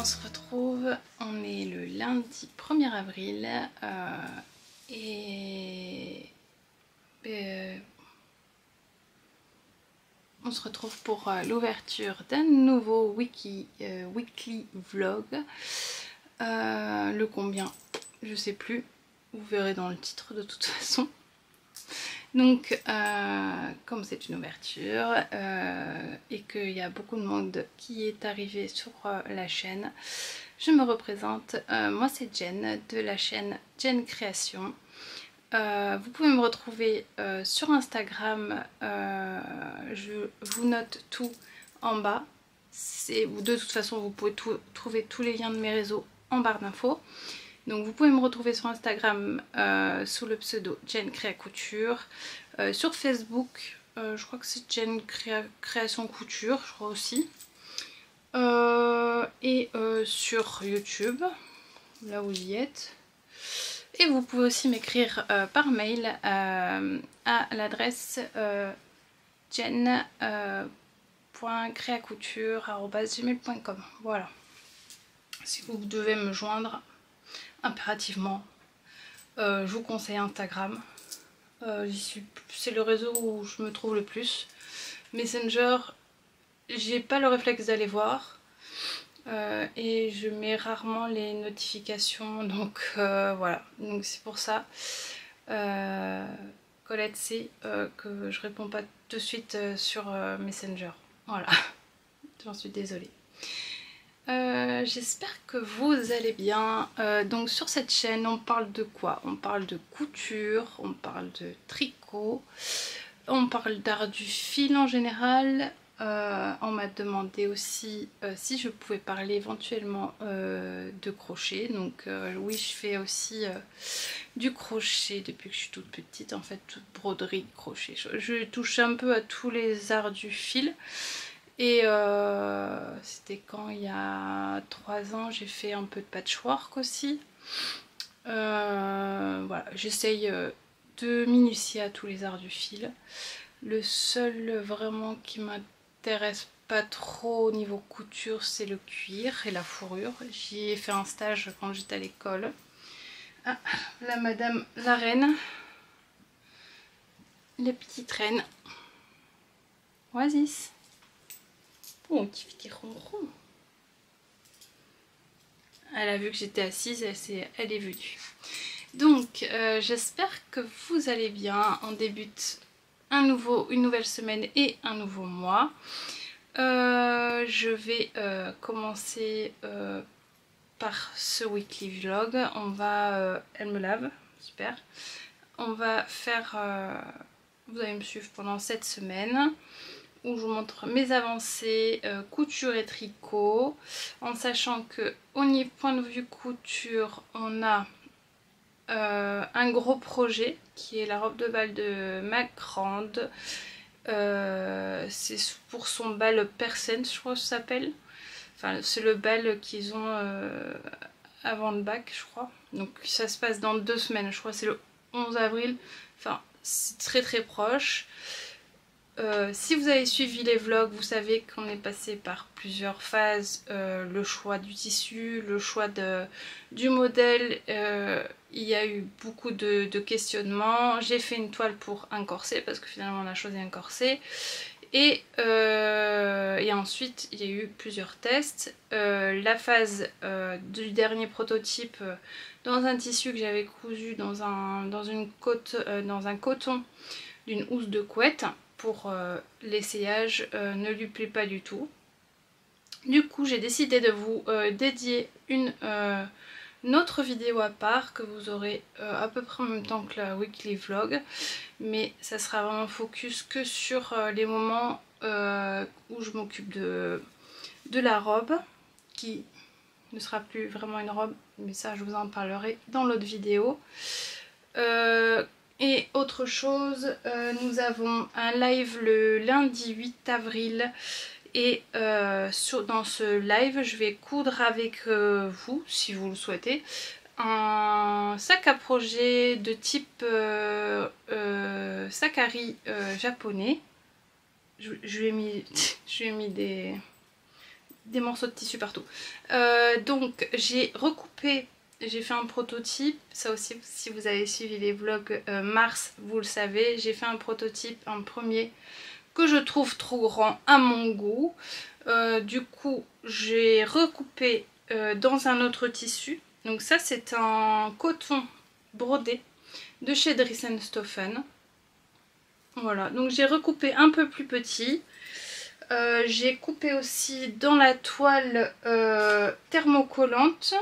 on se retrouve, on est le lundi 1er avril on se retrouve pour l'ouverture d'un nouveau weekly vlog. Le combien, je sais plus, vous verrez dans le titre de toute façon. Donc comme c'est une ouverture et qu'il y a beaucoup de monde qui est arrivé sur la chaîne, je me représente, moi c'est Jen de la chaîne Jen Création. Vous pouvez me retrouver sur Instagram, je vous note tout en bas, de toute façon vous pouvez trouver tous les liens de mes réseaux en barre d'infos. Donc vous pouvez me retrouver sur Instagram sous le pseudo Jen Créa Couture, sur Facebook je crois que c'est Jen Création Couture, je crois aussi, et sur YouTube, là où vous y êtes. Et vous pouvez aussi m'écrire par mail à l'adresse jen.creacouture@gmail.com. Voilà. Si vous devez me joindre impérativement, je vous conseille Instagram. C'est le réseau où je me trouve le plus. Messenger, j'ai pas le réflexe d'aller voir. Et je mets rarement les notifications, donc voilà, donc c'est pour ça Colette sait que je réponds pas de suite sur Messenger, voilà. J'en suis désolée. J'espère que vous allez bien. Donc sur cette chaîne on parle de quoi? On parle de couture, on parle de tricot, on parle d'art du fil en général. On m'a demandé aussi si je pouvais parler éventuellement de crochet. Donc oui, je fais aussi du crochet depuis que je suis toute petite, en fait, toute broderie, crochet. Je touche un peu à tous les arts du fil. Et c'était quand, il y a 3 ans, j'ai fait un peu de patchwork aussi. Voilà, j'essaye de m'initier à tous les arts du fil. Le seul vraiment qui m'intéresse pas trop au niveau couture, c'est le cuir et la fourrure. J'y ai fait un stage quand j'étais à l'école. Ah, là madame la reine, les petites reines. Oasis. Oh, qui fait des ronrons. Elle a vu que j'étais assise, elle est venue. Donc j'espère que vous allez bien. On débute une nouvelle semaine et un nouveau mois. Je vais commencer par ce weekly vlog. Elle me lave, super. On va faire, vous allez me suivre pendant cette semaine où je vous montre mes avancées couture et tricot, en sachant que au point de vue couture, on a un gros projet qui est la robe de bal de ma grande. C'est pour son bal Persen, je crois que ça s'appelle. Enfin, c'est le bal qu'ils ont avant le bac, je crois. Donc ça se passe dans 2 semaines, je crois que c'est le 11 avril. Enfin, c'est très très proche. Si vous avez suivi les vlogs, vous savez qu'on est passé par plusieurs phases. Le choix du tissu, le choix du modèle. Il y a eu beaucoup de questionnements. J'ai fait une toile pour un corset parce que finalement on a choisi un corset. Et ensuite il y a eu plusieurs tests. La phase du dernier prototype dans un tissu que j'avais cousu dans un coton d'une housse de couette. Pour l'essayage ne lui plaît pas du tout. Du coup j'ai décidé de vous dédier une autre vidéo à part que vous aurez à peu près en même temps que la weekly vlog, mais ça sera vraiment focus que sur les moments où je m'occupe de la robe, qui ne sera plus vraiment une robe, mais ça je vous en parlerai dans l'autre vidéo. Et autre chose, nous avons un live le lundi 8 avril et dans ce live je vais coudre avec vous, si vous le souhaitez, un sac à projet de type Sakari japonais. Je lui ai mis des morceaux de tissu partout. Donc j'ai recoupé, j'ai fait un prototype, ça aussi si vous avez suivi les vlogs mars, vous le savez, j'ai fait un prototype, un premier, que je trouve trop grand à mon goût. Du coup j'ai recoupé dans un autre tissu. Donc ça c'est un coton brodé de chez Dries & Stoffen. Voilà, donc j'ai recoupé un peu plus petit. J'ai coupé aussi dans la toile thermocollante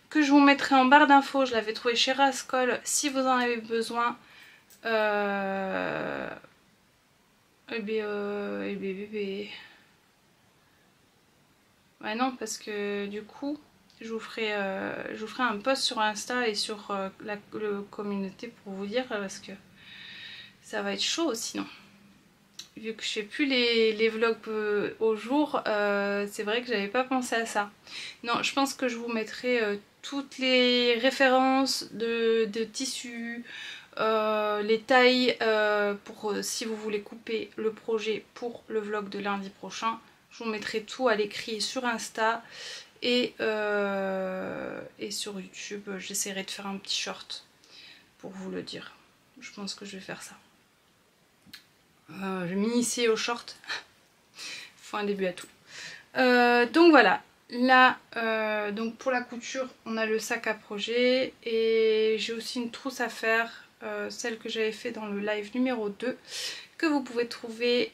que je vous mettrai en barre d'infos. Je l'avais trouvée chez Rascol si vous en avez besoin. Ouais, non, parce que du coup je vous ferai un post sur Insta et sur la communauté pour vous dire, parce que ça va être chaud sinon. Vu que je fais plus les vlogs au jour, c'est vrai que j'avais pas pensé à ça. Non, je pense que je vous mettrai toutes les références de tissus, les tailles pour si vous voulez couper le projet pour le vlog de lundi prochain. Je vous mettrai tout à l'écrit sur Insta et sur YouTube. J'essaierai de faire un petit short pour vous le dire. Je pense que je vais faire ça. Je vais m'initier au short. Il faut un début à tout. Donc voilà. Là, donc pour la couture, on a le sac à projet. Et j'ai aussi une trousse à faire. Celle que j'avais fait dans le live numéro 2. Que vous pouvez trouver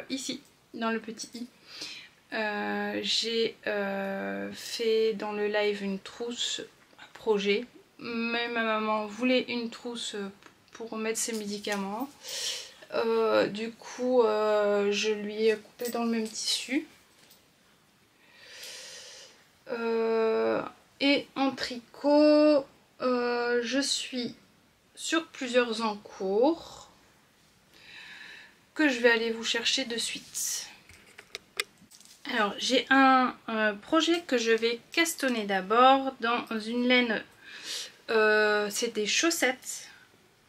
ici, dans le petit i. J'ai fait dans le live une trousse à projet. Mais ma maman voulait une trousse pour mettre ses médicaments. Du coup je lui ai coupé dans le même tissu et en tricot je suis sur plusieurs en cours que je vais aller vous chercher de suite. Alors j'ai un projet que je vais castonner d'abord dans une laine, c'est des chaussettes,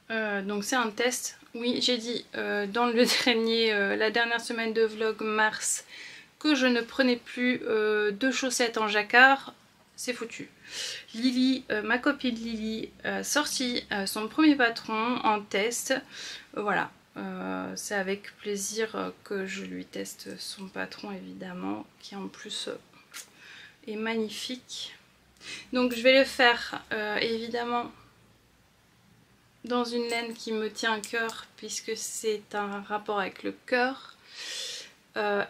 donc c'est un test. Oui, j'ai dit dans le la dernière semaine de vlog mars que je ne prenais plus de chaussettes en jacquard. C'est foutu. Lily, ma copine Lily, a sorti son premier patron en test. Voilà, c'est avec plaisir que je lui teste son patron évidemment, qui en plus est magnifique. Donc je vais le faire évidemment dans une laine qui me tient à cœur puisque c'est un rapport avec le cœur,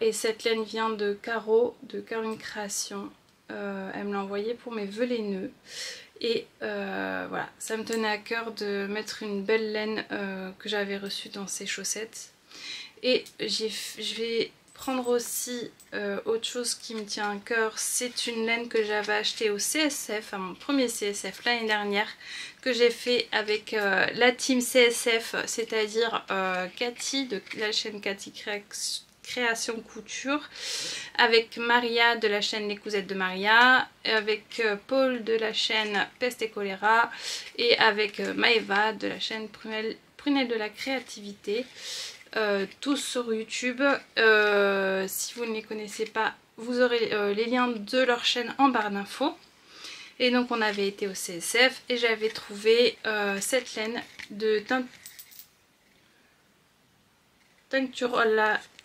et cette laine vient de Caro, de Caroline Création. Elle me l'a envoyée pour mes vœux laineux et voilà, ça me tenait à cœur de mettre une belle laine que j'avais reçue dans ces chaussettes. Et je vais prendre aussi autre chose qui me tient à cœur. C'est une laine que j'avais achetée au CSF, à mon premier CSF l'année dernière, que j'ai fait avec la team CSF, c'est-à-dire Cathy de la chaîne Cathy Création Couture, avec Maria de la chaîne Les Cousettes de Maria, avec Paul de la chaîne Peste et Choléra, et avec Maëva de la chaîne Prunelle de la Créativité. Tous sur YouTube. Si vous ne les connaissez pas, vous aurez les liens de leur chaîne en barre d'infos. Et donc on avait été au CSF et j'avais trouvé cette laine de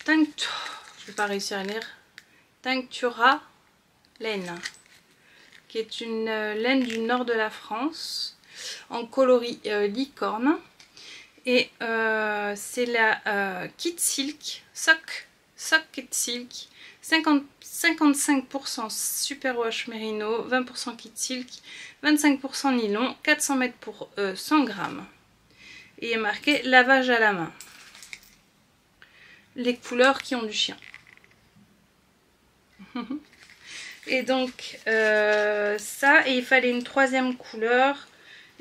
je vais pas réussir à lire, Tinctura laine, qui est une laine du nord de la France en coloris licorne. Et c'est la Kit Silk, Sock Kit Silk, 55% Superwash Merino, 20% Kit Silk, 25% nylon, 400 mètres pour 100 grammes. Et il est marqué lavage à la main. Les couleurs qui ont du chien. Et donc ça, et il fallait une troisième couleur.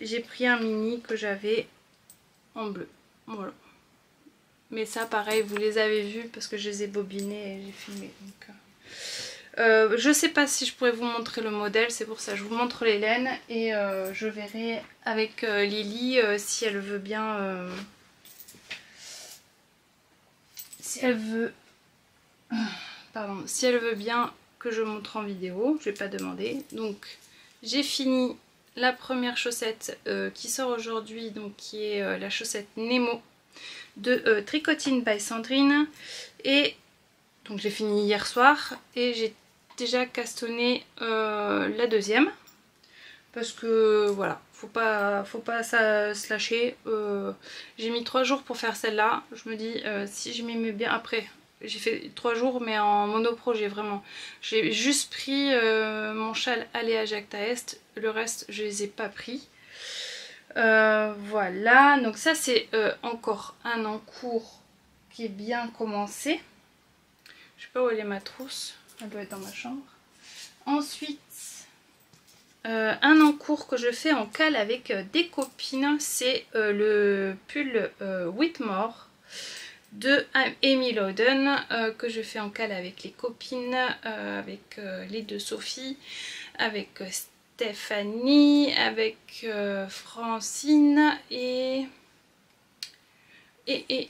J'ai pris un mini que j'avais en bleu, voilà. Mais ça pareil, vous les avez vus parce que je les ai bobinés et j'ai filmé. Donc, je sais pas si je pourrais vous montrer le modèle, c'est pour ça que je vous montre les laines. Et je verrai avec Lily si elle veut bien... si elle veut pardon, si elle veut bien que je montre en vidéo, je vais pas demander. Donc j'ai fini la première chaussette qui sort aujourd'hui, donc qui est la chaussette Nemo de Tricotine by Sandrine. Et donc j'ai fini hier soir et j'ai déjà castonné la deuxième. Parce que voilà, faut pas se lâcher. J'ai mis 3 jours pour faire celle-là. Je me dis, si je m'y mets bien après. J'ai fait 3 jours mais en monoprojet vraiment. J'ai juste pris mon châle Aléa Jacta Est. Le reste je les ai pas pris. Voilà, donc ça c'est encore un encours qui est bien commencé. Je sais pas où elle est ma trousse. Elle doit être dans ma chambre. Ensuite, un encours que je fais en cale avec des copines, c'est le pull Whitmore de Amy Loden que je fais en cale avec les copines, avec les deux Sophie, avec Stéphanie, avec Francine et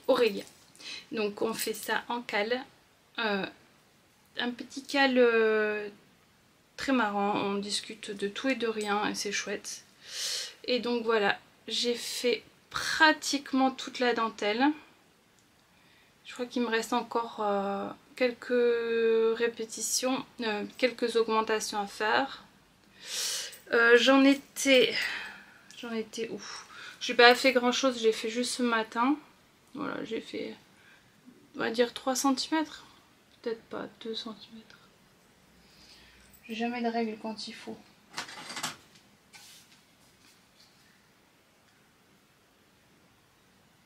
Aurélia. Donc on fait ça en cale, un petit cale très marrant, on discute de tout et de rien et c'est chouette. Et donc voilà, j'ai fait pratiquement toute la dentelle. Je crois qu'il me reste encore quelques répétitions, quelques augmentations à faire. J'en étais où? J'ai pas fait grand chose, j'ai fait juste ce matin. Voilà, j'ai fait, on va dire 3 cm. Peut-être pas 2 cm. J'ai jamais de règle quand il faut.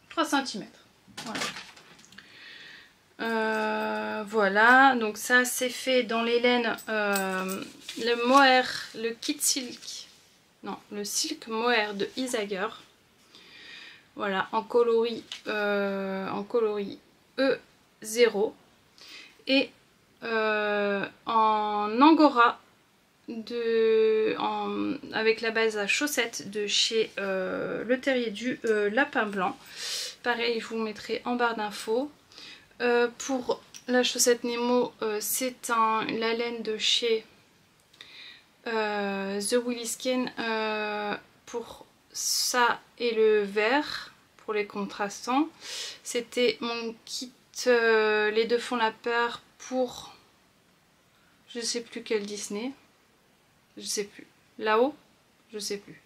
« 3 cm. Voilà. Voilà, donc ça c'est fait dans les laines, le mohair, le kit silk, non, le silk mohair de Isager. Voilà, en coloris E0 et en angora avec la base à chaussettes de chez Le Terrier du Lapin Blanc. Pareil, je vous mettrai en barre d'infos. Pour la chaussette Nemo, c'est la laine de chez The Willy Skin pour ça et le vert pour les contrastants. C'était mon kit les deux font la paire pour je sais plus quel Disney, je sais plus, là-haut, je sais plus.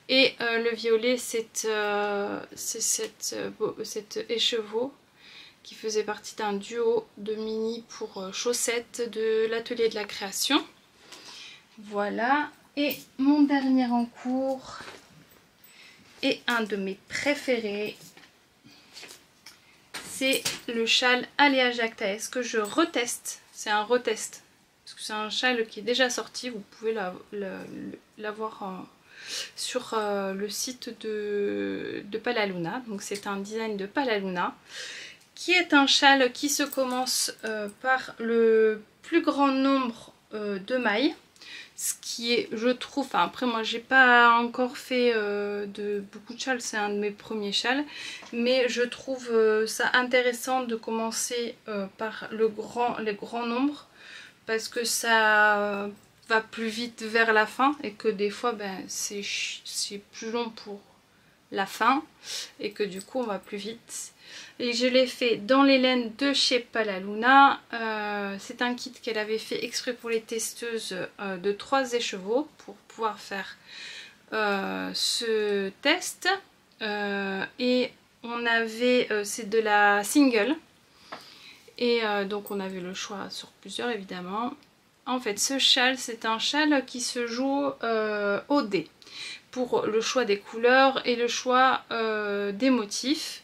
Et le violet c'est cet écheveau qui faisait partie d'un duo de mini pour chaussettes de l'atelier de la création. Voilà, et mon dernier encours est un de mes préférés. C'est le châle Aléa Jacta Est que je reteste. C'est un retest. Parce que c'est un châle qui est déjà sorti. Vous pouvez l'avoir sur le site de Palaluna. Donc c'est un design de Palaluna. Qui est un châle qui se commence par le plus grand nombre de mailles. Ce qui est, je trouve, enfin après moi j'ai pas encore fait beaucoup de châles, c'est un de mes premiers châles, mais je trouve ça intéressant de commencer par les grands nombres, parce que ça va plus vite vers la fin et que des fois ben, c'est plus long pour la fin et que du coup on va plus vite. Et je l'ai fait dans les laines de chez Palaluna. C'est un kit qu'elle avait fait exprès pour les testeuses de 3 écheveaux pour pouvoir faire ce test. Et on avait, c'est de la single. Et donc on avait le choix sur plusieurs évidemment. En fait ce châle c'est un châle qui se joue au dé. Pour le choix des couleurs et le choix des motifs.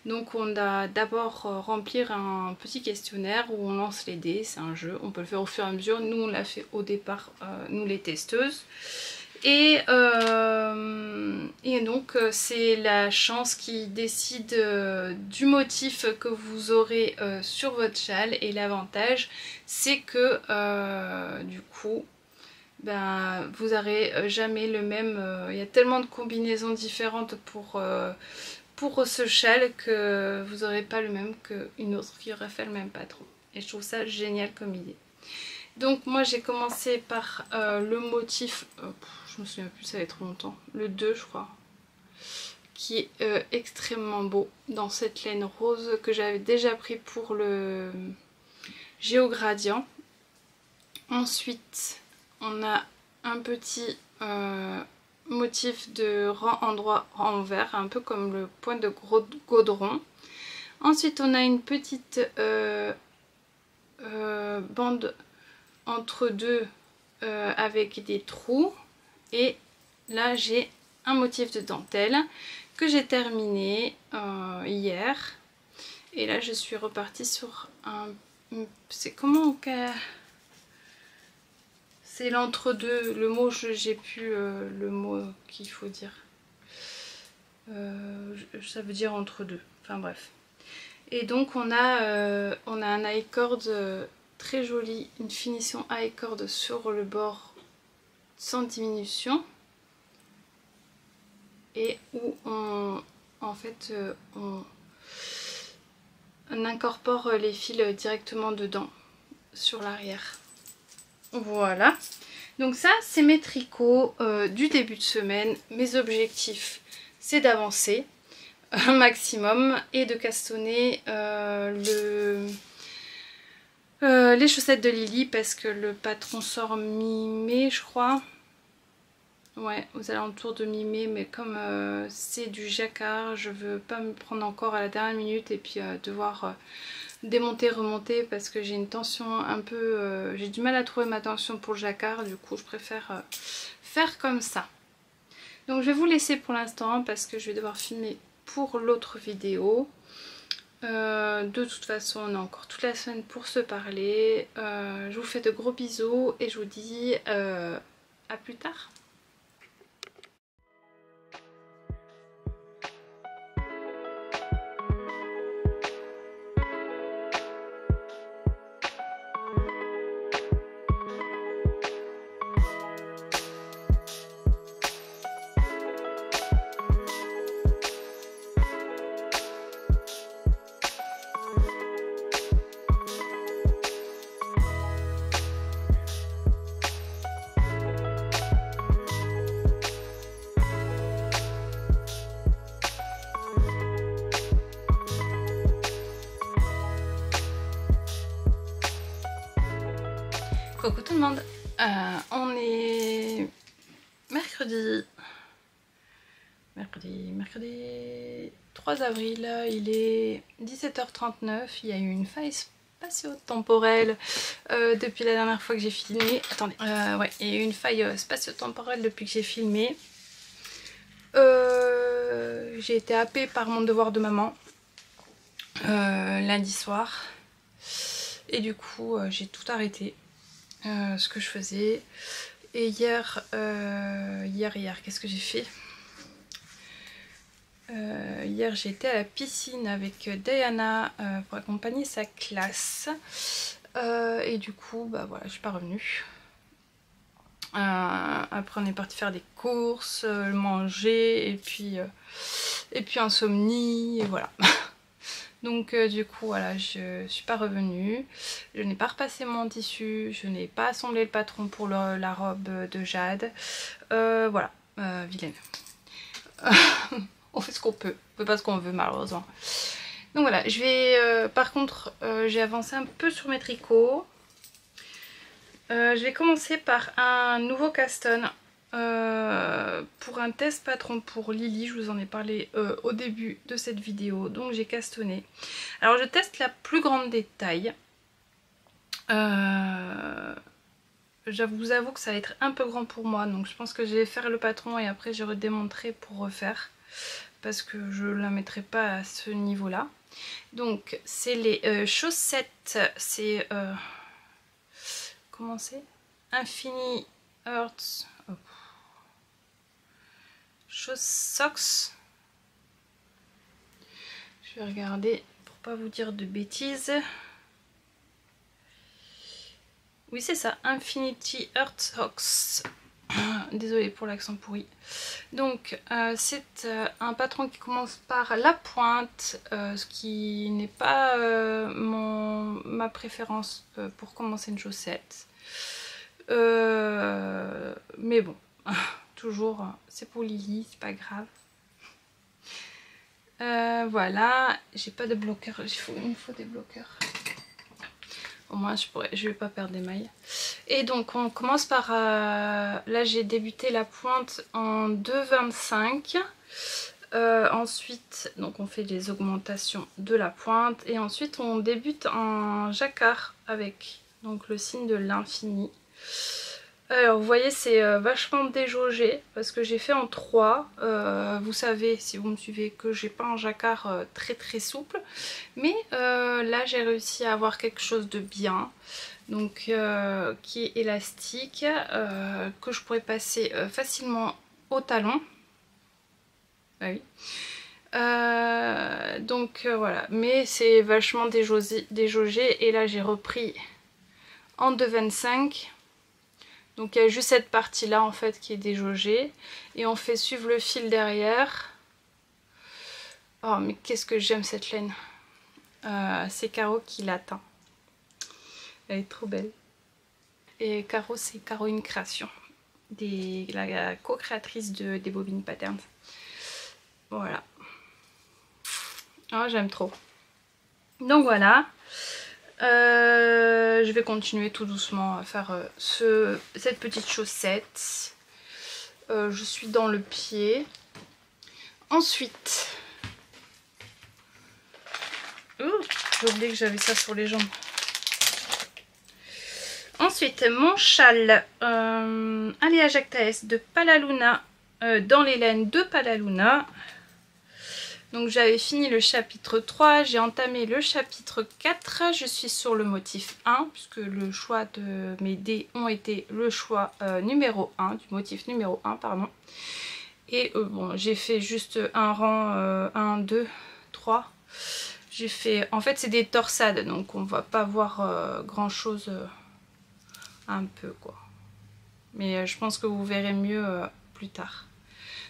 Donc on a d'abord remplir un petit questionnaire où on lance les dés, c'est un jeu, on peut le faire au fur et à mesure, nous on l'a fait au départ, nous les testeuses. Et donc c'est la chance qui décide du motif que vous aurez sur votre châle, et l'avantage c'est que du coup ben, vous n'aurez jamais le même, il y a tellement de combinaisons différentes pour ce châle que vous n'aurez pas le même qu'une autre qui aurait fait le même patron. et je trouve ça génial comme idée. Donc moi j'ai commencé par le motif, je me souviens plus, ça fait trop longtemps, le 2 je crois, qui est extrêmement beau dans cette laine rose que j'avais déjà pris pour le Géogradient. Ensuite on a un petit motif de rang endroit rang vert, un peu comme le point de gaudron. Ensuite on a une petite bande entre deux avec des trous, et là j'ai un motif de dentelle que j'ai terminé hier, et là je suis repartie sur un, c'est comment c'est l'entre-deux, le mot j'ai plus le mot qu'il faut dire, ça veut dire entre deux, enfin bref. Et donc on a un I-cord très joli, une finition I-cord sur le bord sans diminution, et où on incorpore les fils directement dedans sur l'arrière. Voilà, donc ça c'est mes tricots du début de semaine. Mes objectifs, c'est d'avancer un maximum et de castonner les chaussettes de Lily, parce que le patron sort mi-mai je crois. Ouais, aux alentours de mi-mai, mais comme c'est du jacquard, je veux pas me prendre encore à la dernière minute et puis devoir démonter, remonter, parce que j'ai une tension un peu... j'ai du mal à trouver ma tension pour le jacquard, du coup je préfère faire comme ça. Donc je vais vous laisser pour l'instant parce que je vais devoir filmer pour l'autre vidéo. De toute façon on a encore toute la semaine pour se parler. Je vous fais de gros bisous et je vous dis à plus tard. Coucou tout le monde, on est mercredi 3 avril, il est 17h39, il y a eu une faille spatio-temporelle depuis la dernière fois que j'ai filmé. Attendez, ouais, il y a eu une faille spatio-temporelle depuis que j'ai filmé. J'ai été happée par mon devoir de maman lundi soir, et du coup j'ai tout arrêté. Ce que je faisais, et hier qu'est-ce que j'ai fait? Hier j'ai été à la piscine avec Diana pour accompagner sa classe, et du coup bah voilà, je suis pas revenue. Après on est parti faire des courses, manger, et puis insomnie, et voilà. Donc du coup voilà, je suis pas revenue, je n'ai pas repassé mon tissu, je n'ai pas assemblé le patron pour la robe de Jade, voilà, vilaine. On fait ce qu'on peut, on fait pas ce qu'on veut malheureusement. Donc voilà, je vais par contre j'ai avancé un peu sur mes tricots. Je vais commencer par un nouveau caston pour un test patron pour Lily. Je vous en ai parlé au début de cette vidéo, donc j'ai castonné. Alors je teste la plus grande des tailles. Je vous avoue que ça va être un peu grand pour moi, donc je pense que je vais faire le patron et après je redémonterai pour refaire, parce que je la mettrai pas à ce niveau là. Donc c'est les chaussettes, c'est comment c'est, Infini Earth Socks. Je vais regarder pour pas vous dire de bêtises. Oui c'est ça, Infinity Earth Socks. Désolée pour l'accent pourri. Donc c'est un patron qui commence par la pointe, ce qui n'est pas ma préférence pour commencer une chaussette. Mais bon, toujours c'est pour Lily, c'est pas grave. Voilà, j'ai pas de bloqueur, il me faut des bloqueurs. Au moins je vais pas perdre des mailles. Et donc on commence par, là j'ai débuté la pointe en 2,25. Ensuite donc on fait les augmentations de la pointe et ensuite on débute en jacquard avec donc le signe de l'infini. Alors vous voyez c'est vachement déjaugé parce que j'ai fait en 3. Vous savez si vous me suivez que j'ai pas un jacquard très souple. Mais là j'ai réussi à avoir quelque chose de bien. Donc qui est élastique. Que je pourrais passer facilement au talon. Ah oui. Donc voilà. Mais c'est vachement déjaugé. Et là j'ai repris en 2,25. Donc il y a juste cette partie là en fait qui est déjaugée. Et on fait suivre le fil derrière. Oh mais qu'est-ce que j'aime cette laine. C'est Caro qui l'a teint. Elle est trop belle. Et Caro c'est Caroline Création. La co-créatrice des Bobines Patterns. Voilà. Oh j'aime trop. Donc voilà. Je vais continuer tout doucement à faire cette petite chaussette. Je suis dans le pied. Ensuite, j'ai oublié que j'avais ça sur les jambes. Ensuite, mon châle Alea Jactaes de Palaluna dans les laines de Palaluna. Donc j'avais fini le chapitre 3, j'ai entamé le chapitre 4, je suis sur le motif 1, puisque le choix de mes dés ont été le choix numéro 1, du motif numéro 1, pardon. Et bon, j'ai fait juste un rang 1, 2, 3. J'ai fait, en fait c'est des torsades, donc on va pas voir grand chose un peu quoi. Mais je pense que vous verrez mieux plus tard.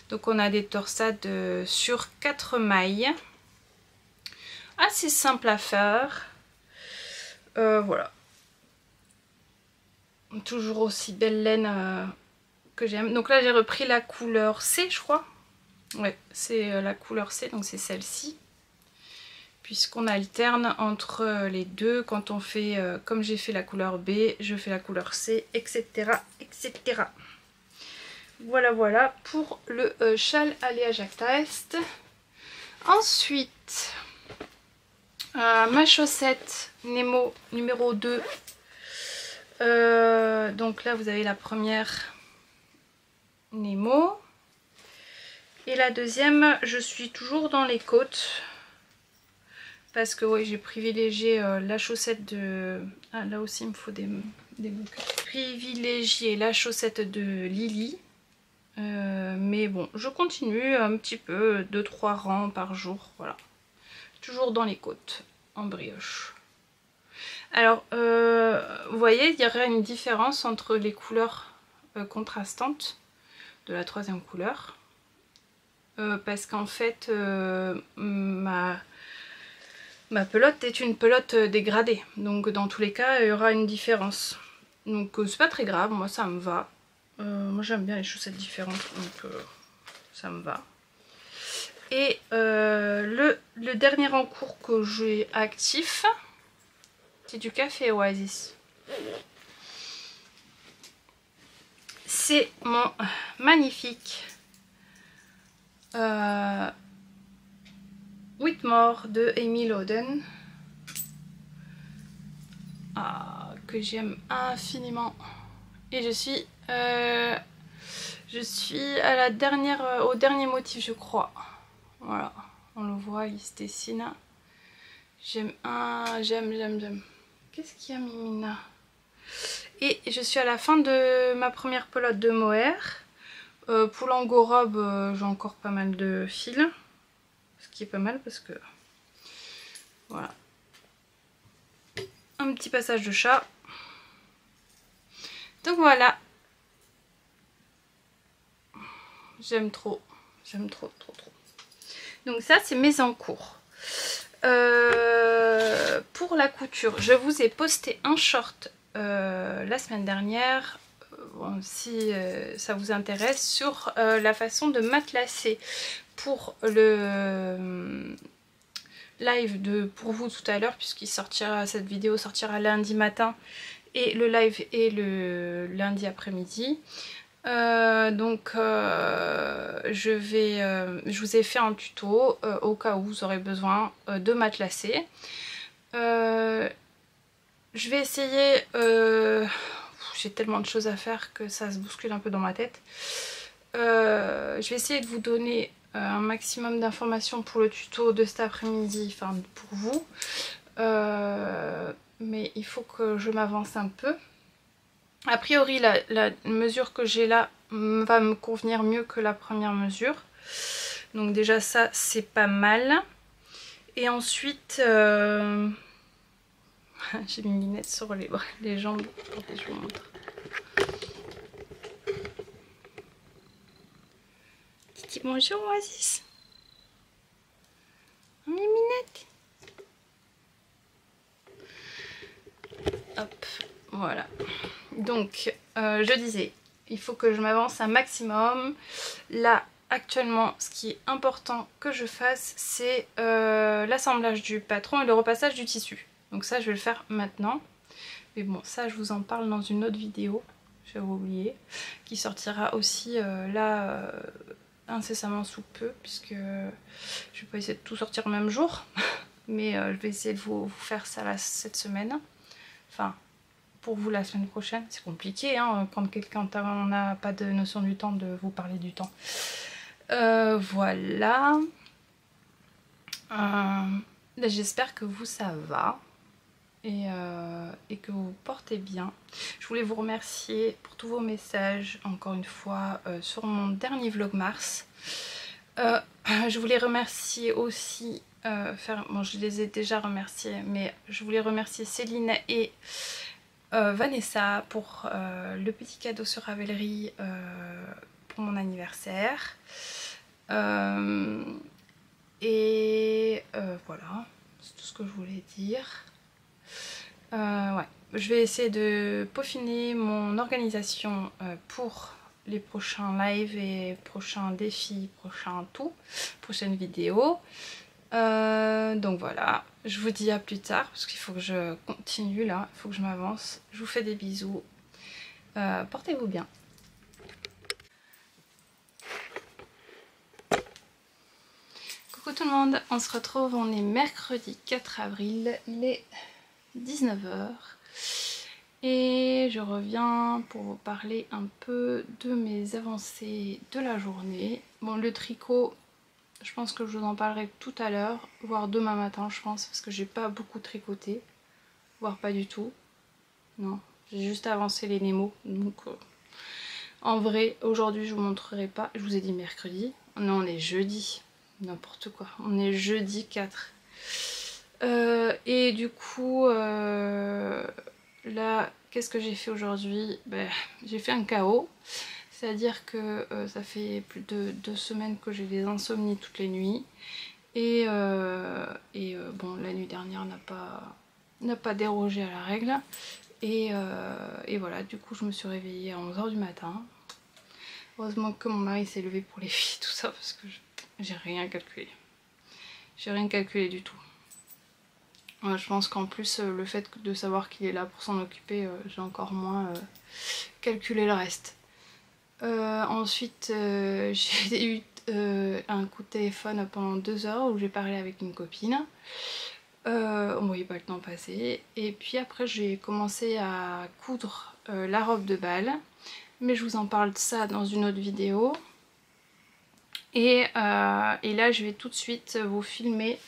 Donc on a des torsades sur 4 mailles. Assez simple à faire. Voilà. Toujours aussi belle laine que j'aime. Donc là j'ai repris la couleur C je crois. Ouais, c'est la couleur C, donc c'est celle-ci. Puisqu'on alterne entre les deux. Quand on fait, comme j'ai fait la couleur B, je fais la couleur C, etc. etc. Voilà, voilà pour le châle Alea Jactaes. Ensuite, ma chaussette Nemo numéro 2. Donc là, vous avez la première Nemo. Et la deuxième, je suis toujours dans les côtes. Parce que oui, j'ai privilégié la chaussette de... Ah, là aussi, il me faut des bouquets. Privilégié la chaussette de Lily. Mais bon, je continue un petit peu, 2-3 rangs par jour, voilà. Toujours dans les côtes, en brioche. Alors, vous voyez, il y aurait une différence entre les couleurs contrastantes de la troisième couleur. Parce qu'en fait, ma pelote est une pelote dégradée. Donc dans tous les cas, il y aura une différence. Donc c'est pas très grave, moi ça me va. Moi j'aime bien les chaussettes différentes, donc ça me va. Et le dernier en cours que j'ai actif, c'est du Café Oasis. C'est mon magnifique Whitmore de Amy Loden. Que j'aime infiniment. Et je suis à la dernière, au dernier motif je crois. Voilà, on le voit, il se dessine. J'aime. Qu'est-ce qu'il y a Mimina? Et je suis à la fin de ma première pelote de mohair. Pour l'angora, j'ai encore pas mal de fils. Ce qui est pas mal parce que... Voilà. Un petit passage de chat. Donc voilà. j'aime trop. J'aime trop. Donc ça, c'est mes en cours. Pour la couture, je vous ai posté un short la semaine dernière, bon, si ça vous intéresse, sur la façon de matelasser pour le live pour vous tout à l'heure, puisqu'il sortira, cette vidéo sortira lundi matin et le live est le lundi après-midi. Je vous ai fait un tuto au cas où vous aurez besoin de matelassé. Je vais essayer, j'ai tellement de choses à faire que ça se bouscule un peu dans ma tête. Je vais essayer de vous donner un maximum d'informations pour le tuto de cet après-midi, enfin pour vous. Mais il faut que je m'avance un peu. A priori, la mesure que j'ai là va me convenir mieux que la première mesure. Donc déjà ça, c'est pas mal. Et ensuite, j'ai mis mes lunettes sur les jambes. Attendez, je vous montre. Dis bonjour Oasis. Mes lunettes. Hop, voilà. Donc, je disais, il faut que je m'avance un maximum. Là, actuellement, ce qui est important que je fasse, c'est l'assemblage du patron et le repassage du tissu. Donc ça, je vais le faire maintenant. Mais bon, ça, je vous en parle dans une autre vidéo, j'avais oublié, qui sortira aussi là, incessamment sous peu, puisque je vais pas essayer de tout sortir le même jour. Mais je vais essayer de vous faire ça là, cette semaine. Enfin... pour vous la semaine prochaine, c'est compliqué hein, quand quelqu'un n'a pas de notion du temps de vous parler du temps. Voilà. J'espère que vous ça va et que vous vous portez bien. Je voulais vous remercier pour tous vos messages, encore une fois, sur mon dernier vlog mars. Je voulais remercier aussi, bon je les ai déjà remerciés, mais je voulais remercier Céline et Vanessa pour le petit cadeau sur Ravelry pour mon anniversaire. Voilà, c'est tout ce que je voulais dire. Ouais. Je vais essayer de peaufiner mon organisation pour les prochains lives et prochains défis, prochaines vidéos. Donc voilà, je vous dis à plus tard parce qu'il faut que je continue là, il faut que je m'avance. Je vous fais des bisous, portez-vous bien. Coucou tout le monde, on se retrouve, on est mercredi 4 avril, il est 19 h et je reviens pour vous parler un peu de mes avancées de la journée. Bon, le tricot, je pense que je vous en parlerai tout à l'heure, voire demain matin je pense, parce que j'ai pas beaucoup tricoté, voire pas du tout. Non, j'ai juste avancé les Nemo, donc en vrai aujourd'hui je vous montrerai pas. Je vous ai dit mercredi, non on est jeudi, n'importe quoi, on est jeudi 4. Et du coup là qu'est-ce que j'ai fait aujourd'hui? J'ai fait un KO, c'est à dire que ça fait plus de 2 semaines que j'ai des insomnies toutes les nuits et bon la nuit dernière n'a pas dérogé à la règle et voilà, du coup je me suis réveillée à 11 h du matin. Heureusement que mon mari s'est levé pour les filles, tout ça, parce que j'ai rien calculé. J'ai rien calculé du tout. Je pense qu'en plus le fait de savoir qu'il est là pour s'en occuper, j'ai encore moins calculé le reste. Ensuite j'ai eu un coup de téléphone pendant 2 heures où j'ai parlé avec une copine. On ne voyait pas le temps passer. Et puis après j'ai commencé à coudre la robe de bal. Mais je vous en parle de ça dans une autre vidéo. Et là je vais tout de suite vous filmer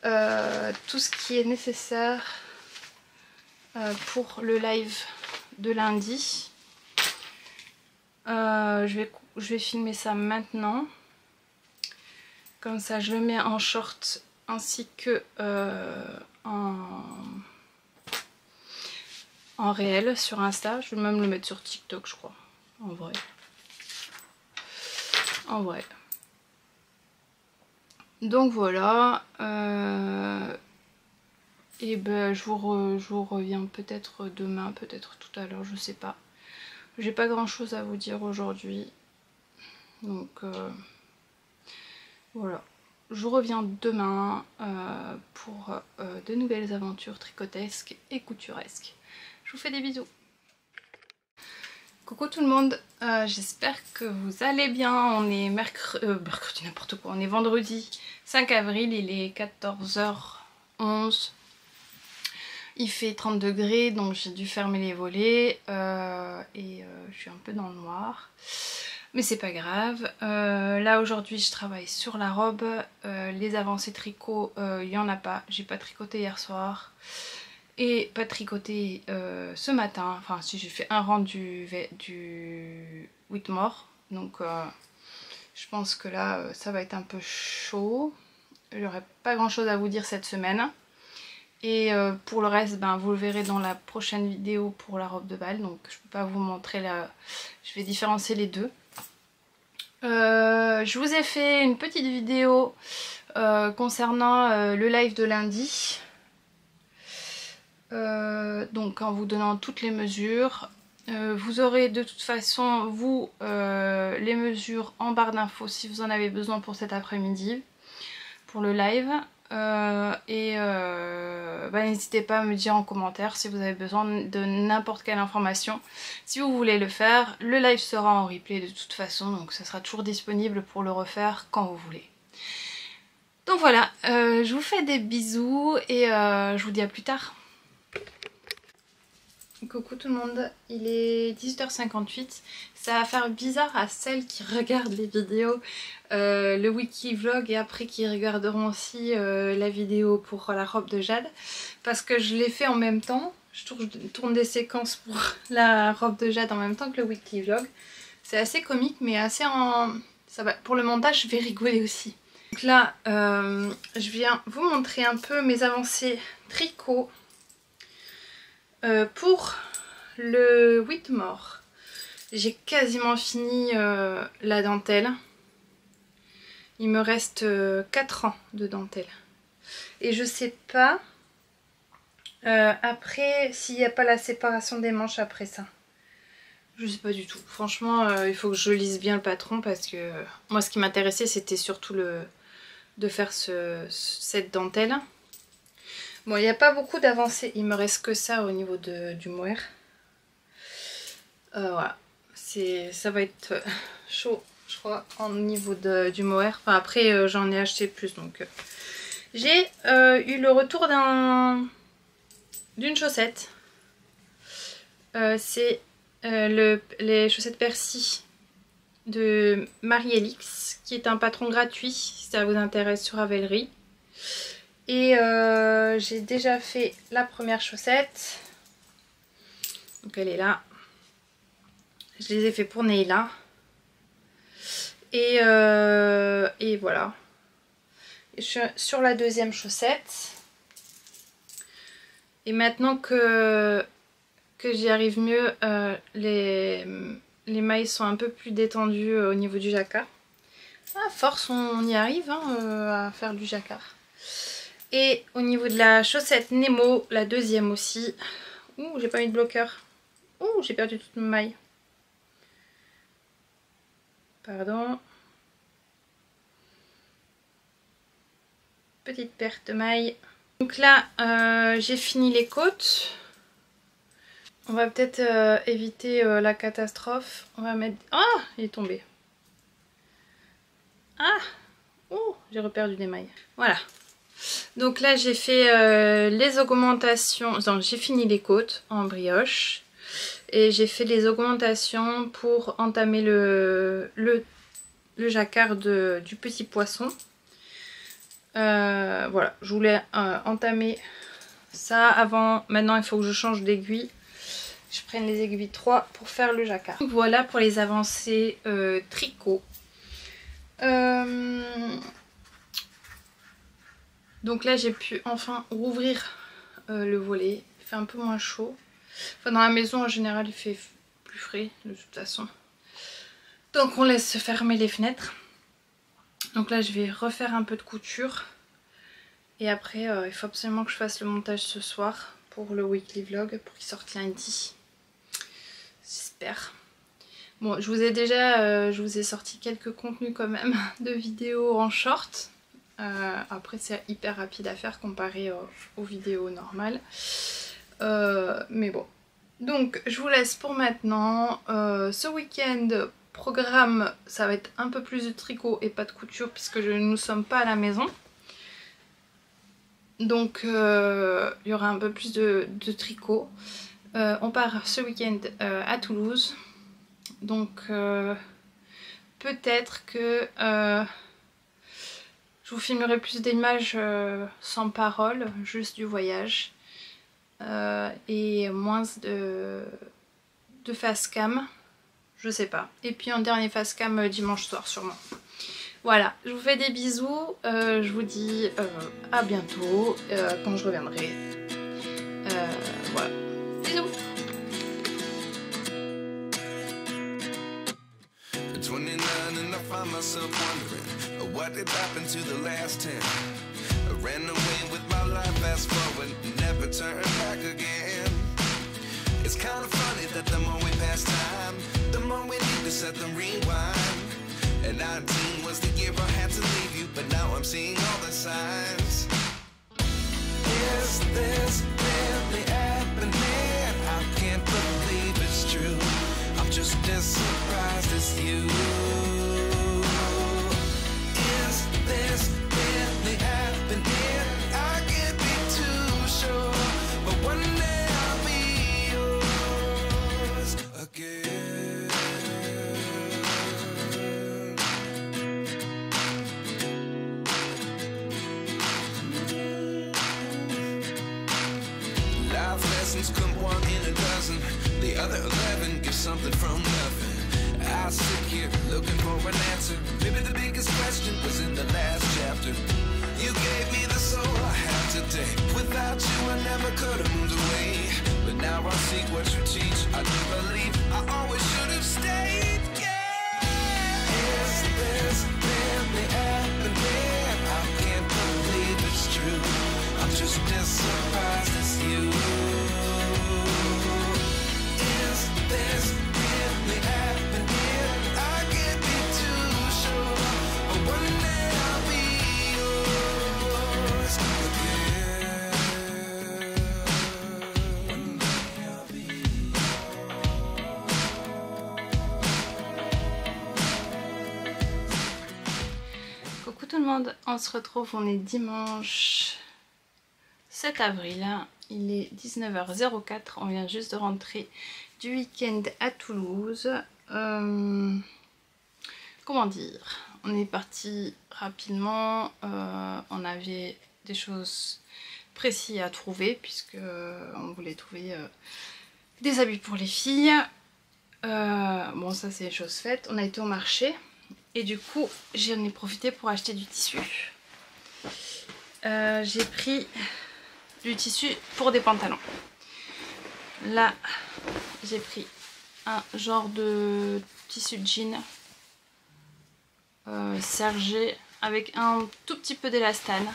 tout ce qui est nécessaire pour le live de lundi. Je vais filmer ça maintenant. Comme ça je le mets en short ainsi que en réel sur Insta. Je vais même le mettre sur TikTok je crois, en vrai. en vrai. Donc voilà. Et ben je vous reviens peut-être demain, peut-être tout à l'heure, je sais pas. J'ai pas grand chose à vous dire aujourd'hui. Donc voilà. Je vous reviens demain pour de nouvelles aventures tricotesques et couturesques. Je vous fais des bisous. Coucou tout le monde, j'espère que vous allez bien. On est mercredi n'importe quoi, on est vendredi 5 avril, il est 14h11. Il fait 30 degrés donc j'ai dû fermer les volets et je suis un peu dans le noir. Mais c'est pas grave. Là aujourd'hui je travaille sur la robe. Les avancées tricot, il n'y en a pas. J'ai pas tricoté hier soir. Et pas tricoté ce matin. Enfin si, j'ai fait un rendu du Whitmore. Donc je pense que là ça va être un peu chaud. J'aurai pas grand chose à vous dire cette semaine. Et pour le reste, ben, vous le verrez dans la prochaine vidéo pour la robe de bal. Donc je peux pas vous montrer là. Je vais différencier les deux. Je vous ai fait une petite vidéo concernant le live de lundi. Donc en vous donnant toutes les mesures. Vous aurez de toute façon vous les mesures en barre d'infos si vous en avez besoin pour cet après-midi pour le live. N'hésitez pas à me dire en commentaire si vous avez besoin de n'importe quelle information. Si vous voulez le faire, le live sera en replay de toute façon, donc ça sera toujours disponible pour le refaire quand vous voulez. Donc voilà, je vous fais des bisous et je vous dis à plus tard. Coucou tout le monde, il est 18h58. Ça va faire bizarre à celles qui regardent les vidéos, le wiki vlog, et après qui regarderont aussi la vidéo pour la robe de Jade, parce que je l'ai fait en même temps. Je tourne des séquences pour la robe de Jade en même temps que le wiki vlog. C'est assez comique mais assez en... ça va... Pour le montage je vais rigoler aussi. Donc là je viens vous montrer un peu mes avancées tricot. Pour le Whitmore, j'ai quasiment fini la dentelle. Il me reste 4 ans de dentelle. Et je sais pas après s'il n'y a pas la séparation des manches après ça. Je sais pas du tout. Franchement, il faut que je lise bien le patron parce que moi ce qui m'intéressait c'était surtout de faire cette dentelle. Bon, il n'y a pas beaucoup d'avancées, il me reste que ça au niveau du mohair. Voilà, ça va être chaud, je crois, au niveau du mohair. Enfin, après, j'en ai acheté plus, donc... J'ai eu le retour d'une chaussette. C'est les chaussettes Percy de Marie-Elix, qui est un patron gratuit, si ça vous intéresse, sur Ravelry. Et j'ai déjà fait la première chaussette. Donc elle est là. Je les ai fait pour Neila. Et voilà. Et je suis sur la deuxième chaussette. Et maintenant que j'y arrive mieux, les mailles sont un peu plus détendues au niveau du jacquard. À force, on y arrive à faire du jacquard. Et au niveau de la chaussette Nemo, la deuxième aussi. Ouh, j'ai pas mis de bloqueur. Ouh, j'ai perdu toutes mes mailles. Pardon. Petite perte de mailles. Donc là, j'ai fini les côtes. On va peut-être éviter la catastrophe. On va mettre... Ah, il est tombé. Ah, ouh, j'ai reperdu des mailles. Voilà. Donc là j'ai fait les augmentations, donc j'ai fini les côtes en brioche et j'ai fait les augmentations pour entamer le jacquard du petit poisson. Voilà, je voulais entamer ça avant. Maintenant il faut que je change d'aiguille. Je prenne les aiguilles 3 pour faire le jacquard. Donc voilà pour les avancées tricot. Donc là j'ai pu enfin rouvrir le volet. Il fait un peu moins chaud. Enfin dans la maison en général il fait plus frais de toute façon. Donc on laisse se fermer les fenêtres. Donc là je vais refaire un peu de couture. Et après il faut absolument que je fasse le montage ce soir pour le weekly vlog pour qu'il sorte lundi. J'espère. Bon, je vous ai sorti quelques contenus quand même de vidéos en short. Après c'est hyper rapide à faire comparé aux vidéos normales. Mais bon. Donc je vous laisse pour maintenant. Ce week-end, programme, ça va être un peu plus de tricot et pas de couture puisque nous ne sommes pas à la maison. Donc il y aura un peu plus de tricot. On part ce week-end à Toulouse. Donc peut-être que je vous filmerai plus d'images sans parole, juste du voyage. Et moins de face cam, je sais pas. Et puis un dernier face cam dimanche soir sûrement. Voilà, je vous fais des bisous, je vous dis à bientôt quand je reviendrai. Voilà, bisous. 29 and I find myself wondering what did happen to the last 10. I ran away with my life, fast forward, never turn back again. It's kind of funny that the more we pass time, the more we need to set them rewind. And 19 was the year I had to leave you, but now I'm seeing all the signs. Is this really happening? I can't believe it's true. I'm just as surprised as you. Is this really happening? I can't be too sure, but one day I'll be yours again. Life lessons come one in a dozen. The other 11 give something from nothing. I sit here looking for an answer. Maybe the biggest question was in the last chapter. You gave me the soul I have today. Without you I never could have moved away. But now I see what you teach. I do believe I always should have stayed. Yeah. Is this really happening? I can't believe it's true. I'm just as surprised as you. Is this really happening? I can't be too sure, but one day I'll be yours again. One day I'll be yours. Coucou tout le monde, on se retrouve, on est dimanche 7 avril, il est 19h04, on vient juste de rentrer du week-end à Toulouse. Comment dire, on est parti rapidement, on avait des choses précises à trouver puisque on voulait trouver des habits pour les filles. Bon, ça c'est chose faite, on a été au marché et du coup j'en ai profité pour acheter du tissu. J'ai pris du tissu pour des pantalons. Là j'ai pris un genre de tissu de jean sergé avec un tout petit peu d'élastane.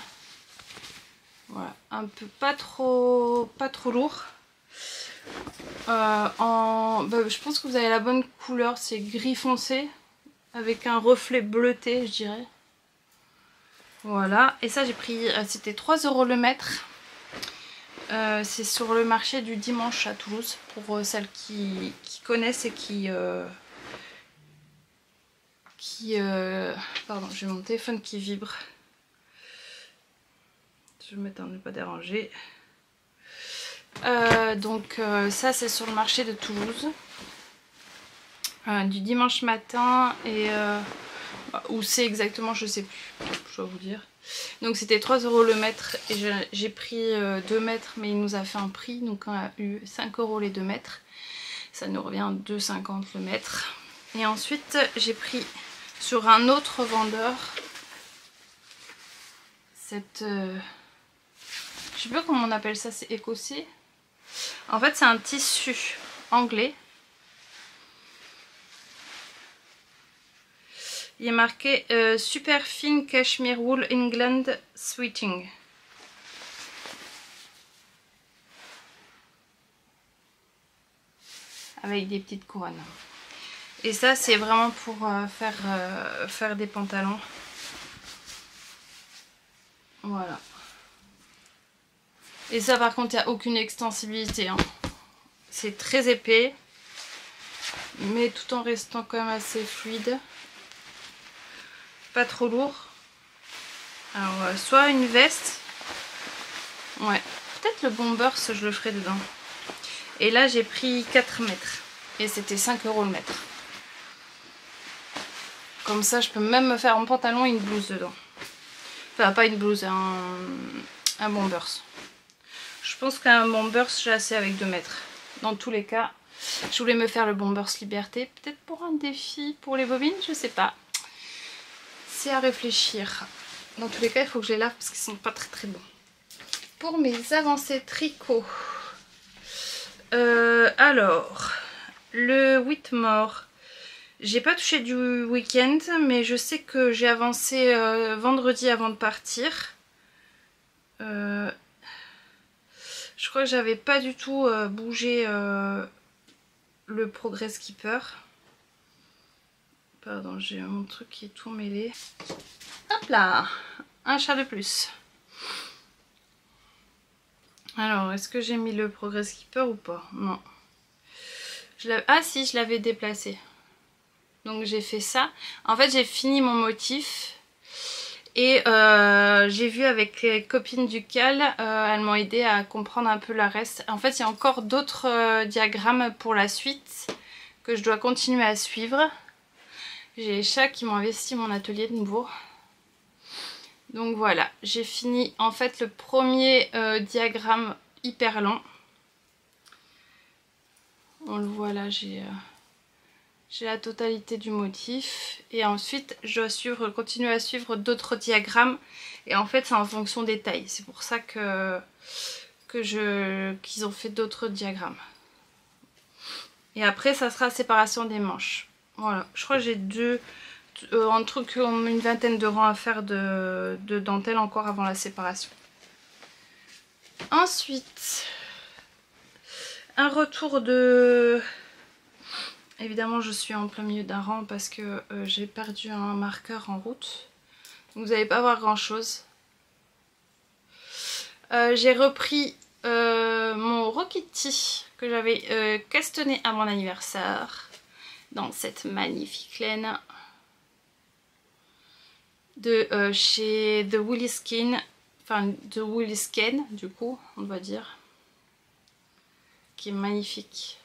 Voilà, un peu pas trop lourd. Je pense que vous avez la bonne couleur, c'est gris foncé avec un reflet bleuté, je dirais. Voilà, et ça j'ai pris, c'était 3 € le mètre. C'est sur le marché du dimanche à Toulouse pour celles qui connaissent et pardon, j'ai mon téléphone qui vibre. Je vais mettre en ne pas déranger. Donc ça c'est sur le marché de Toulouse du dimanche matin et où c'est exactement je sais plus, je dois vous dire. Donc c'était 3 € le mètre et j'ai pris 2 mètres mais il nous a fait un prix, donc on a eu 5 € les 2 mètres, ça nous revient à 2,50 le mètre. Et ensuite j'ai pris sur un autre vendeur cette je sais pas comment on appelle ça, c'est écossais. En fait c'est un tissu anglais. Il est marqué Super Fine Cashmere Wool England Sweating. Avec des petites couronnes. Et ça c'est vraiment pour faire des pantalons. Voilà. Et ça par contre il n'y a aucune extensibilité. Hein. C'est très épais. Mais tout en restant quand même assez fluide. Pas trop lourd. Alors soit une veste. Ouais. Peut-être le bomber je le ferai dedans. Et là j'ai pris 4 mètres. Et c'était 5 € le mètre. Comme ça je peux même me faire un pantalon et une blouse dedans. Enfin pas une blouse, un bombers. Je pense qu'un bombers j'ai assez avec 2 mètres. Dans tous les cas, je voulais me faire le bombers Liberté. Peut-être pour un défi pour les bobines, je sais pas. C'est à réfléchir. Dans tous les cas, il faut que je les lave parce qu'ils sont pas très bons. Pour mes avancées tricot. Alors, le Whitmore. J'ai pas touché du week-end, mais je sais que j'ai avancé vendredi avant de partir. Je crois que j'avais pas du tout bougé le Progress Keeper. Pardon, j'ai mon truc qui est tout mêlé. Hop là, un chat de plus. Alors, est-ce que j'ai mis le Progress Keeper ou pas? Non. Ah si, je l'avais déplacé. Donc j'ai fait ça. En fait, j'ai fini mon motif. Et j'ai vu avec les copines du CAL, elles m'ont aidé à comprendre un peu le reste. En fait, il y a encore d'autres diagrammes pour la suite que je dois continuer à suivre. J'ai les chats qui m'ont investi mon atelier de nouveau. Donc voilà, j'ai fini en fait le premier diagramme hyper long. On le voit là, j'ai la totalité du motif. Et ensuite, je dois continuer à suivre d'autres diagrammes. Et en fait, c'est en fonction des tailles. C'est pour ça qu'ils ont fait d'autres diagrammes. Et après, ça sera séparation des manches. Voilà, je crois que j'ai entre une vingtaine de rangs à faire de dentelle encore avant la séparation. Ensuite, un retour de... Évidemment, je suis en plein milieu d'un rang parce que j'ai perdu un marqueur en route. Donc vous n'allez pas voir grand chose. J'ai repris mon Rokitty que j'avais castanné à mon anniversaire. Dans cette magnifique laine de chez The Woolly Skin, enfin The Woolly Skin du coup on va dire, qui est magnifique.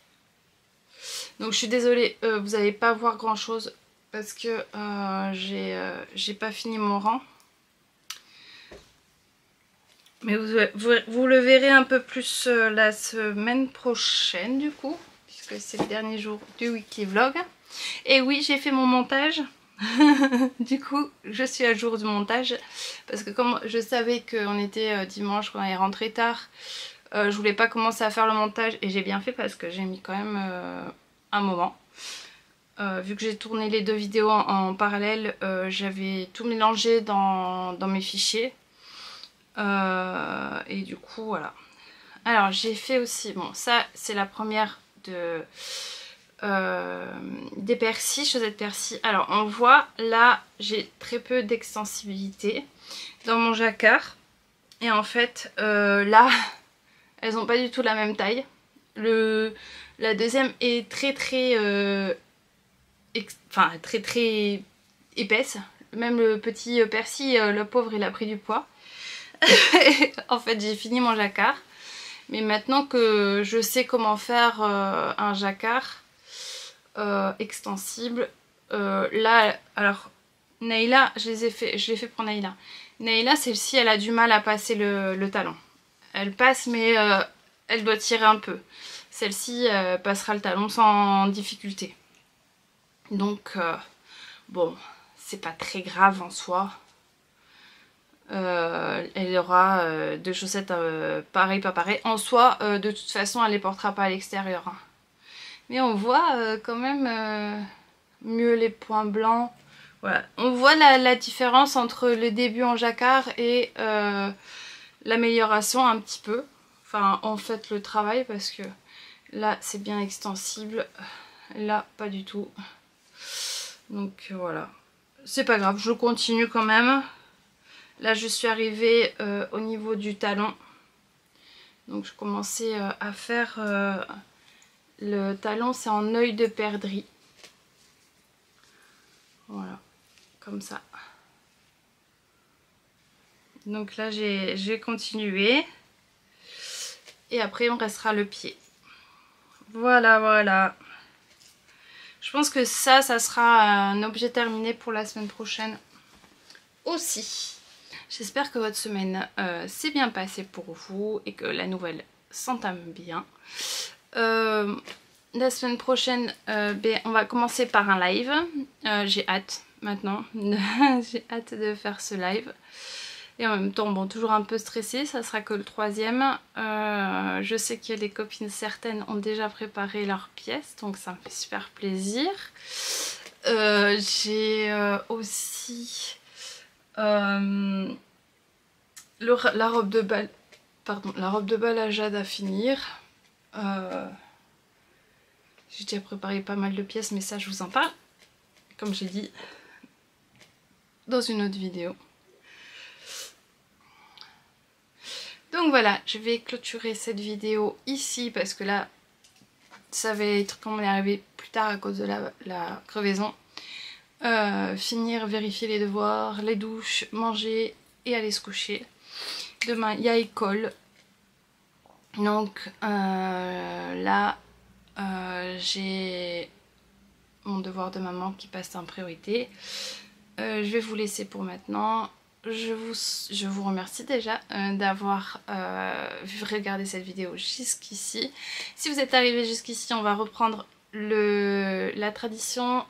Donc je suis désolée, vous n'allez pas voir grand chose parce que j'ai pas fini mon rang, mais vous le verrez un peu plus la semaine prochaine du coup, puisque c'est le dernier jour du weekly vlog. Et oui, j'ai fait mon montage. Du coup, je suis à jour du montage. Parce que comme je savais qu'on était dimanche, qu'on allait rentrer tard, je voulais pas commencer à faire le montage. Et j'ai bien fait parce que j'ai mis quand même un moment. Vu que j'ai tourné les 2 vidéos en parallèle, j'avais tout mélangé dans mes fichiers. Et du coup, voilà. Alors, j'ai fait aussi... Bon, ça, c'est la première des persil, chaussettes persil. Alors on voit là j'ai très peu d'extensibilité dans mon jacquard et en fait là elles n'ont pas du tout la même taille. La deuxième est très épaisse. Même le petit persil, le pauvre il a pris du poids. En fait j'ai fini mon jacquard, mais maintenant que je sais comment faire un jacquard extensible, là alors Naïla, je l'ai fait pour Naïla. Naïla, celle-ci elle a du mal à passer le talon. Elle passe mais elle doit tirer un peu. Celle-ci passera le talon sans difficulté. Donc bon, c'est pas très grave en soi. Elle aura 2 chaussettes pareil pas pareil. En soi, de toute façon, elle les portera pas à l'extérieur. Hein. Mais on voit quand même mieux les points blancs. Voilà, on voit la différence entre le début en jacquard et l'amélioration un petit peu. Enfin, en fait, le travail, parce que là, c'est bien extensible. Là, pas du tout. Donc, voilà. C'est pas grave, je continue quand même. Là, je suis arrivée au niveau du talon. Donc, je commençais à faire... le talon, c'est en œil de perdrix. Voilà, comme ça. Donc là, j'ai continué. Et après, on restera le pied. Voilà, voilà. Je pense que ça sera un objet terminé pour la semaine prochaine aussi. J'espère que votre semaine s'est bien passée pour vous et que la nouvelle s'entame bien. La semaine prochaine, on va commencer par un live. J'ai hâte maintenant. J'ai hâte de faire ce live. Et en même temps, bon, toujours un peu stressée, ça sera que le 3e. Je sais que les copines certaines ont déjà préparé leurs pièces, donc ça me fait super plaisir. J'ai aussi la robe de bal, la robe de bal à Jade à finir. J'ai déjà préparé pas mal de pièces, mais ça je vous en parle, comme j'ai dit, dans une autre vidéo. Donc voilà, je vais clôturer cette vidéo ici parce que là, ça va être comme on est arrivé plus tard à cause de la crevaison. Finir, vérifier les devoirs, les douches, manger et aller se coucher. Demain, il y a école. Donc là, j'ai mon devoir de maman qui passe en priorité. Je vais vous laisser pour maintenant. Je vous remercie déjà d'avoir regardé cette vidéo jusqu'ici. Si vous êtes arrivé jusqu'ici, on va reprendre la tradition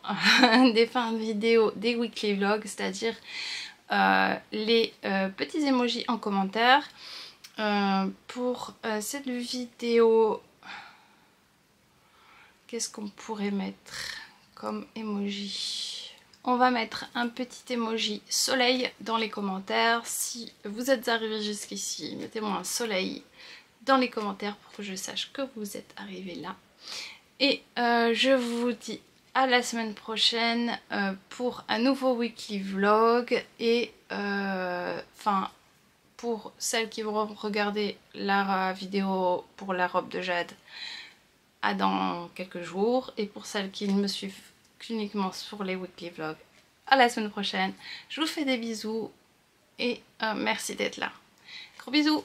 des fins de vidéo des weekly vlogs, c'est-à-dire les petits emojis en commentaire. Pour cette vidéo, qu'est-ce qu'on pourrait mettre comme emoji? On va mettre un petit emoji soleil dans les commentaires. Si vous êtes arrivé jusqu'ici, mettez-moi un soleil dans les commentaires pour que je sache que vous êtes arrivé là. Et je vous dis à la semaine prochaine pour un nouveau weekly vlog. Et pour celles qui vont regarder la vidéo pour la robe de Jade, à dans quelques jours. Et pour celles qui ne me suivent uniquement sur les weekly vlogs, à la semaine prochaine. Je vous fais des bisous et merci d'être là. Gros bisous.